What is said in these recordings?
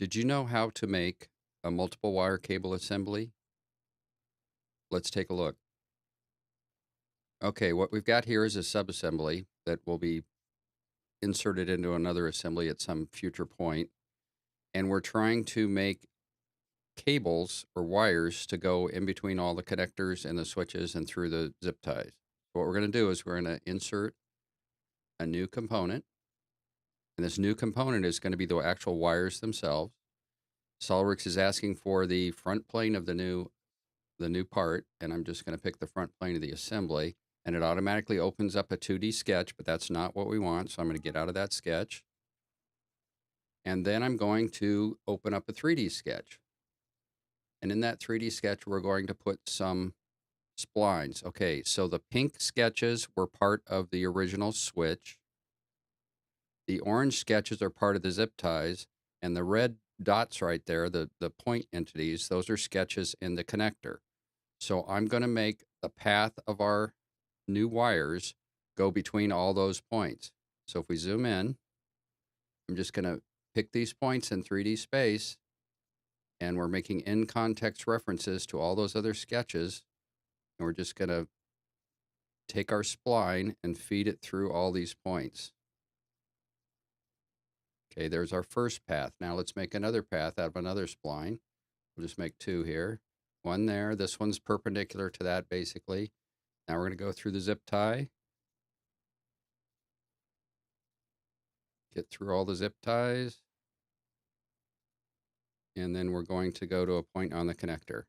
Did you know how to make a multiple wire cable assembly? Let's take a look. Okay, what we've got here is a subassembly that will be inserted into another assembly at some future point, and we're trying to make cables or wires to go in between all the connectors and the switches and through the zip ties. What we're going to do is we're going to insert a new component, and this new component is going to be the actual wires themselves. SOLIDWORKS is asking for the front plane of the new part, and I'm just going to pick the front plane of the assembly, and it automatically opens up a 2D sketch, but that's not what we want, so I'm going to get out of that sketch. And then I'm going to open up a 3D sketch. And in that 3D sketch, we're going to put some splines. Okay, so the pink sketches were part of the original switch. The orange sketches are part of the zip ties, and the red dots right there, the point entities, those are sketches in the connector. So I'm going to make the path of our new wires go between all those points. So if we zoom in, I'm just going to pick these points in 3D space, and we're making in-context references to all those other sketches, and we're just going to take our spline and feed it through all these points. Okay, there's our first path. Now let's make another path out of another spline. We'll just make two here. One there. This one's perpendicular to that, basically. Now we're going to go through the zip tie. Get through all the zip ties. And then we're going to go to a point on the connector.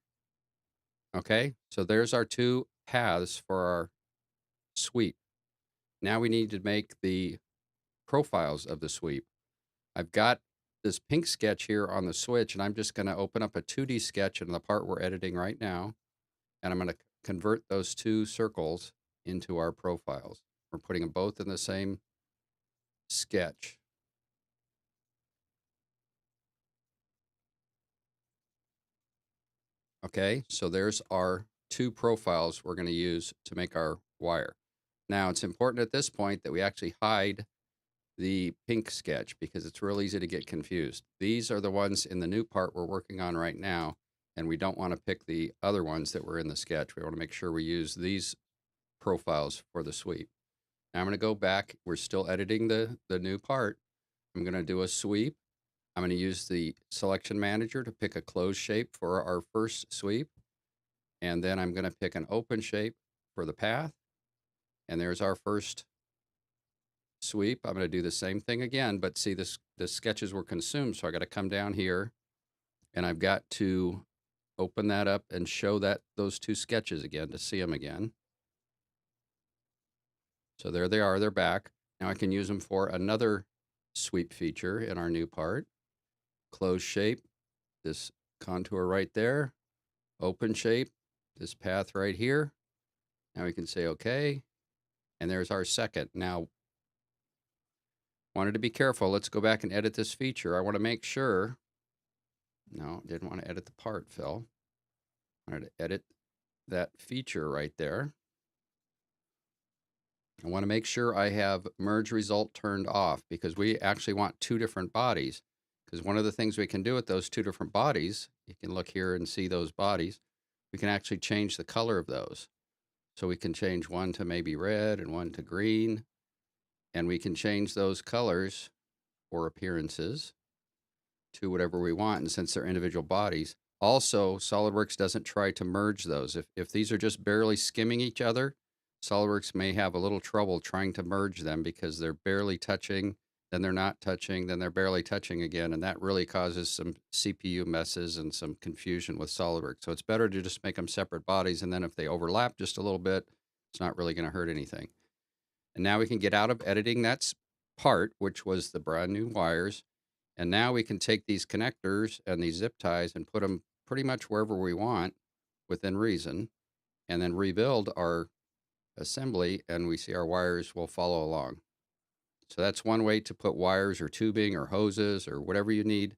Okay, so there's our two paths for our sweep. Now we need to make the profiles of the sweep. I've got this pink sketch here on the switch, and I'm just going to open up a 2D sketch in the part we're editing right now, and I'm going to convert those two circles into our profiles. We're putting them both in the same sketch. Okay, so there's our two profiles we're going to use to make our wire. Now, it's important at this point that we actually hide the pink sketch because it's real easy to get confused. These are the ones in the new part we're working on right now, and we don't want to pick the other ones that were in the sketch. We want to make sure we use these profiles for the sweep. Now I'm going to go back. We're still editing the new part. I'm going to do a sweep. I'm going to use the selection manager to pick a closed shape for our first sweep. And then I'm going to pick an open shape for the path. And there's our first sweep. I'm going to do the same thing again, but see the sketches were consumed. So I got to come down here and I've got to open that up and show those two sketches again to see them again. So there they are, they're back. Now I can use them for another sweep feature in our new part. Closed shape, this contour right there. Open shape, this path right here. Now we can say okay. And there's our second. Now, wanted to be careful. Let's go back and edit this feature. I want to make sure. No, didn't want to edit the part, Phil. I wanted to edit that feature right there. I want to make sure I have merge result turned off because we actually want two different bodies. Because one of the things we can do with those two different bodies, you can look here and see those bodies, we can actually change the color of those. So we can change one to maybe red and one to green, and we can change those colors or appearances to whatever we want. And since they're individual bodies, also SOLIDWORKS doesn't try to merge those. If these are just barely skimming each other, SOLIDWORKS may have a little trouble trying to merge them because they're barely touching, then they're not touching, then they're barely touching again, and that really causes some CPU messes and some confusion with SOLIDWORKS. So it's better to just make them separate bodies, and then if they overlap just a little bit, it's not really going to hurt anything. And now we can get out of editing that part, which was the brand new wires, and now we can take these connectors and these zip ties and put them pretty much wherever we want within reason, and then rebuild our assembly, and we see our wires will follow along. So that's one way to put wires or tubing or hoses or whatever you need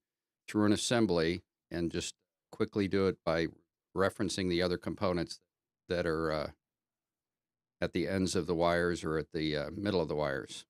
through an assembly, and just quickly do it by referencing the other components that are at the ends of the wires or at the middle of the wires.